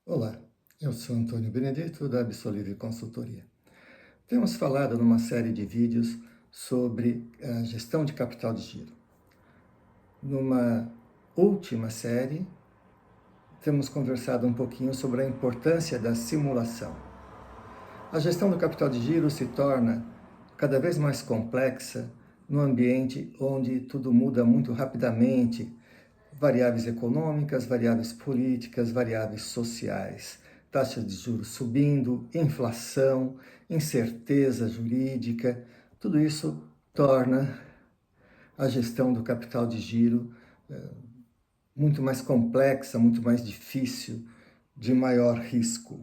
Olá, eu sou Antônio Benedito, da Absolive Consultoria. Temos falado numa série de vídeos sobre a gestão de capital de giro. Numa última série, temos conversado um pouquinho sobre a importância da simulação. A gestão do capital de giro se torna cada vez mais complexa no ambiente onde tudo muda muito rapidamente, variáveis econômicas, variáveis políticas, variáveis sociais, taxa de juros subindo, inflação, incerteza jurídica, tudo isso torna a gestão do capital de giro muito mais complexa, muito mais difícil, de maior risco.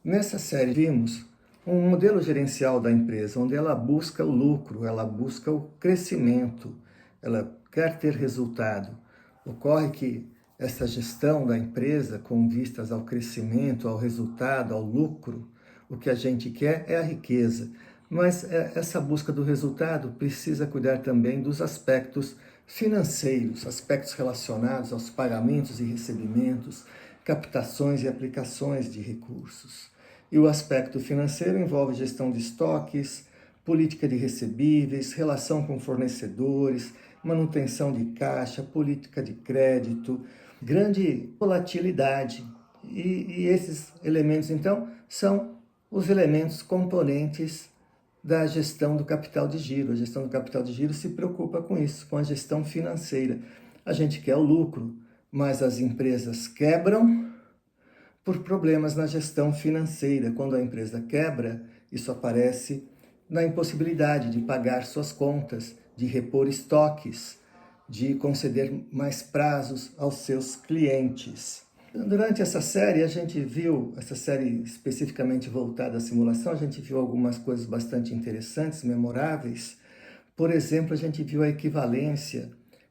Nessa série vimos um modelo gerencial da empresa, onde ela busca o lucro, ela busca o crescimento, ela quer ter resultado. Ocorre que essa gestão da empresa, com vistas ao crescimento, ao resultado, ao lucro, o que a gente quer é a riqueza. Mas essa busca do resultado precisa cuidar também dos aspectos financeiros, aspectos relacionados aos pagamentos e recebimentos, captações e aplicações de recursos. E o aspecto financeiro envolve gestão de estoques, política de recebíveis, relação com fornecedores, manutenção de caixa, política de crédito, grande volatilidade. E esses elementos, então, são os elementos componentes da gestão do capital de giro. A gestão do capital de giro se preocupa com isso, com a gestão financeira. A gente quer o lucro, mas as empresas quebram por problemas na gestão financeira. Quando a empresa quebra, isso aparece na impossibilidade de pagar suas contas, de repor estoques, de conceder mais prazos aos seus clientes. Durante essa série, essa série especificamente voltada à simulação, a gente viu algumas coisas bastante interessantes, memoráveis. Por exemplo, a gente viu a equivalência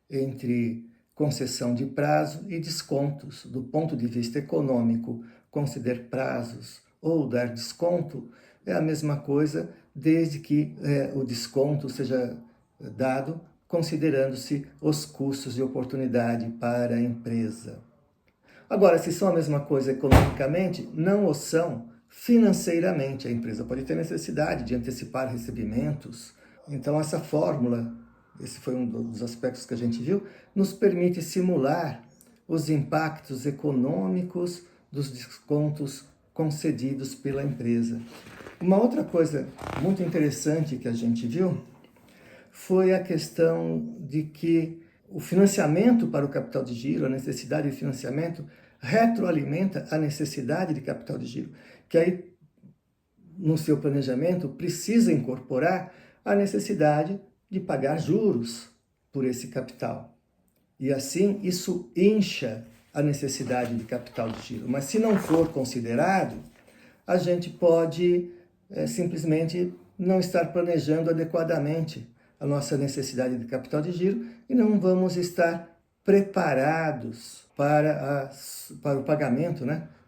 entre concessão de prazo e descontos. Do ponto de vista econômico, conceder prazos ou dar desconto é a mesma coisa, desde que o desconto seja dado considerando-se os custos de oportunidade para a empresa. Agora, se são a mesma coisa economicamente, não o são financeiramente. A empresa pode ter necessidade de antecipar recebimentos. Então, essa fórmula, esse foi um dos aspectos que a gente viu, nos permite simular os impactos econômicos dos descontos concedidos pela empresa. Uma outra coisa muito interessante que a gente viu foi a questão de que o financiamento para o capital de giro, a necessidade de financiamento, retroalimenta a necessidade de capital de giro, que aí, no seu planejamento, precisa incorporar a necessidade de pagar juros por esse capital. E assim, isso incha a necessidade de capital de giro. Mas se não for considerado, a gente pode simplesmente não estar planejando adequadamente a nossa necessidade de capital de giro e não vamos estar preparados para o pagamento,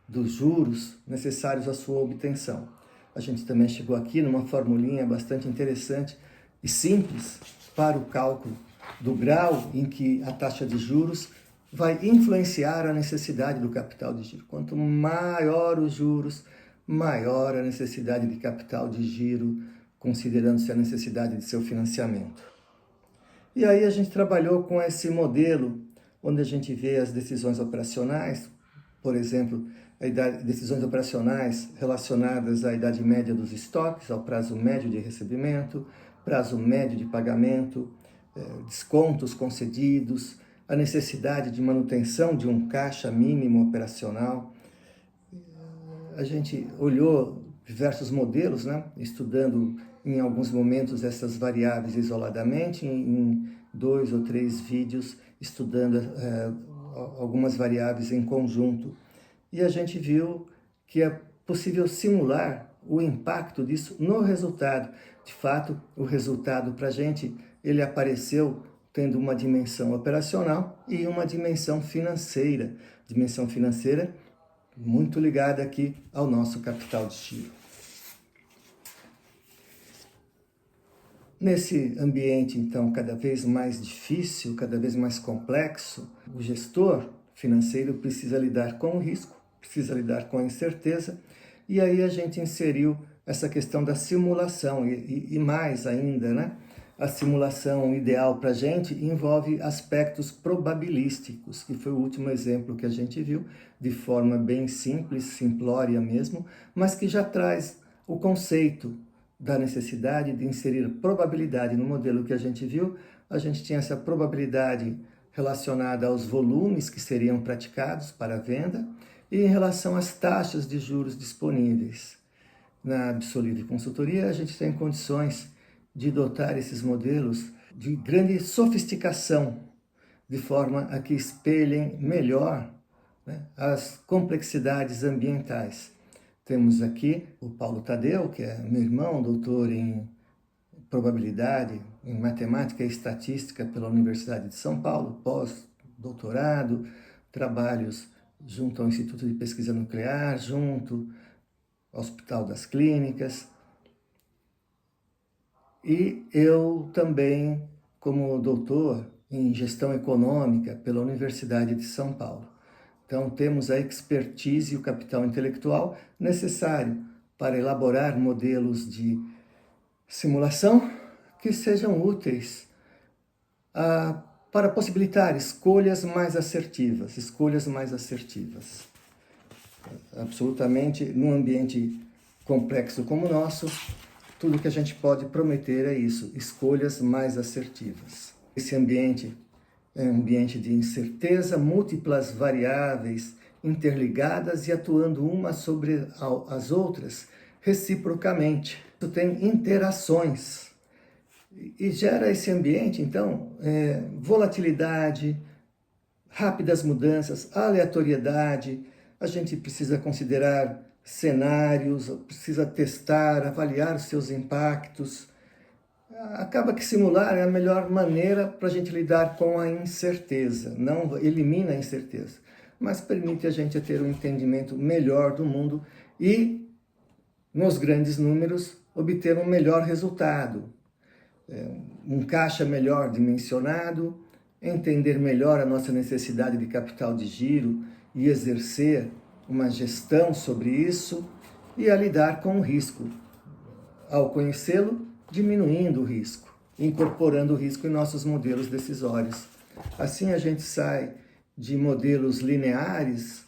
dos juros necessários à sua obtenção. A gente também chegou aqui numa formulinha bastante interessante e simples para o cálculo do grau em que a taxa de juros vai influenciar a necessidade do capital de giro. Quanto maior os juros, maior a necessidade de capital de giro, considerando-se a necessidade de seu financiamento. E aí a gente trabalhou com esse modelo, onde a gente vê as decisões operacionais, por exemplo, decisões operacionais relacionadas à idade média dos estoques, ao prazo médio de recebimento, prazo médio de pagamento, descontos concedidos, a necessidade de manutenção de um caixa mínimo operacional. A gente olhou diversos modelos, estudando em alguns momentos essas variáveis isoladamente, em 2 ou 3 vídeos estudando algumas variáveis em conjunto. E a gente viu que é possível simular o impacto disso no resultado. De fato, o resultado para a gente, ele apareceu tendo uma dimensão operacional e uma dimensão financeira. Dimensão financeira muito ligada aqui ao nosso capital de giro. Nesse ambiente, então, cada vez mais difícil, cada vez mais complexo, o gestor financeiro precisa lidar com o risco, precisa lidar com a incerteza, e aí a gente inseriu essa questão da simulação, e mais ainda, né? A simulação ideal para a gente envolve aspectos probabilísticos, que foi o último exemplo que a gente viu, de forma bem simples, simplória mesmo, mas que já traz o conceito da necessidade de inserir probabilidade no modelo que a gente viu. A gente tinha essa probabilidade relacionada aos volumes que seriam praticados para a venda e em relação às taxas de juros disponíveis. Na Absolive Consultoria, a gente tem condições de dotar esses modelos de grande sofisticação, de forma a que espelhem melhor, né, as complexidades ambientais. Temos aqui o Paulo Tadeu, que é meu irmão, doutor em probabilidade, em matemática e estatística pela Universidade de São Paulo, pós-doutorado, trabalhos junto ao Instituto de Pesquisa Nuclear, junto ao Hospital das Clínicas. E eu também, como doutor em gestão econômica pela Universidade de São Paulo. Então, temos a expertise e o capital intelectual necessário para elaborar modelos de simulação que sejam úteis para possibilitar escolhas mais assertivas, Absolutamente, num ambiente complexo como o nosso, tudo que a gente pode prometer é isso, escolhas mais assertivas. Esse ambiente é um ambiente de incerteza, múltiplas variáveis interligadas e atuando umas sobre as outras reciprocamente. Isso tem interações e gera esse ambiente, então, volatilidade, rápidas mudanças, aleatoriedade. A gente precisa considerar cenários, precisa testar, avaliar os seus impactos. Acaba que simular é a melhor maneira para a gente lidar com a incerteza. Não elimina a incerteza, mas permite a gente ter um entendimento melhor do mundo e, nos grandes números, obter um melhor resultado. Um caixa melhor dimensionado, entender melhor a nossa necessidade de capital de giro e exercer uma gestão sobre isso e a lidar com o risco. Ao conhecê-lo, diminuindo o risco, incorporando o risco em nossos modelos decisórios. Assim a gente sai de modelos lineares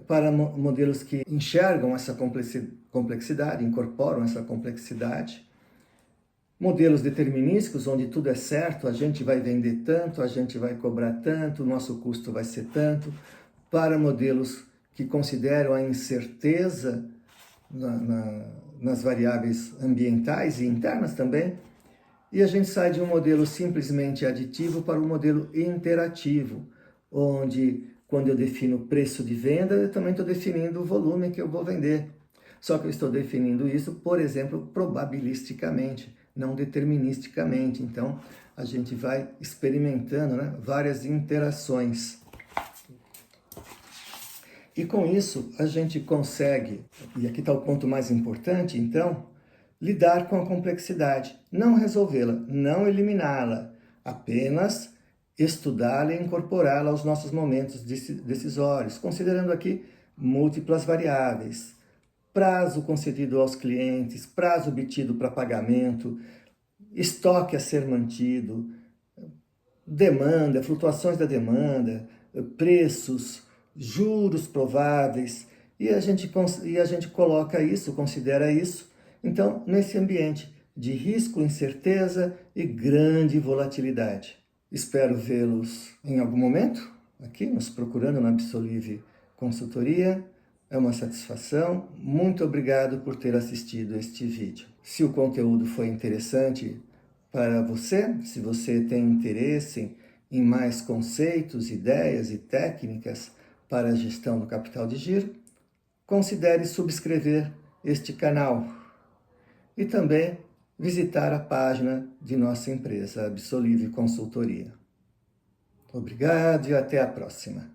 para modelos que enxergam essa complexidade, incorporam essa complexidade. Modelos determinísticos, onde tudo é certo, a gente vai vender tanto, a gente vai cobrar tanto, o nosso custo vai ser tanto, para modelos que consideram a incerteza nas variáveis ambientais e internas também, e a gente sai de um modelo simplesmente aditivo para um modelo interativo, onde quando eu defino o preço de venda, eu também estou definindo o volume que eu vou vender. Só que eu estou definindo isso, por exemplo, probabilisticamente, não deterministicamente. Então, a gente vai experimentando, né, várias interações. E com isso, a gente consegue, e aqui está o ponto mais importante, então, lidar com a complexidade, não resolvê-la, não eliminá-la, apenas estudá-la e incorporá-la aos nossos momentos decisórios, considerando aqui múltiplas variáveis, prazo concedido aos clientes, prazo obtido para pagamento, estoque a ser mantido, demanda, flutuações da demanda, preços, juros prováveis, e a gente coloca isso, considera isso, então, nesse ambiente de risco, incerteza e grande volatilidade. Espero vê-los em algum momento, aqui nos procurando na Absolive Consultoria. É uma satisfação. Muito obrigado por ter assistido este vídeo. Se o conteúdo foi interessante para você, se você tem interesse em mais conceitos, ideias e técnicas para a gestão do capital de giro, considere subscrever este canal e também visitar a página de nossa empresa, Absolive Consultoria. Obrigado e até a próxima.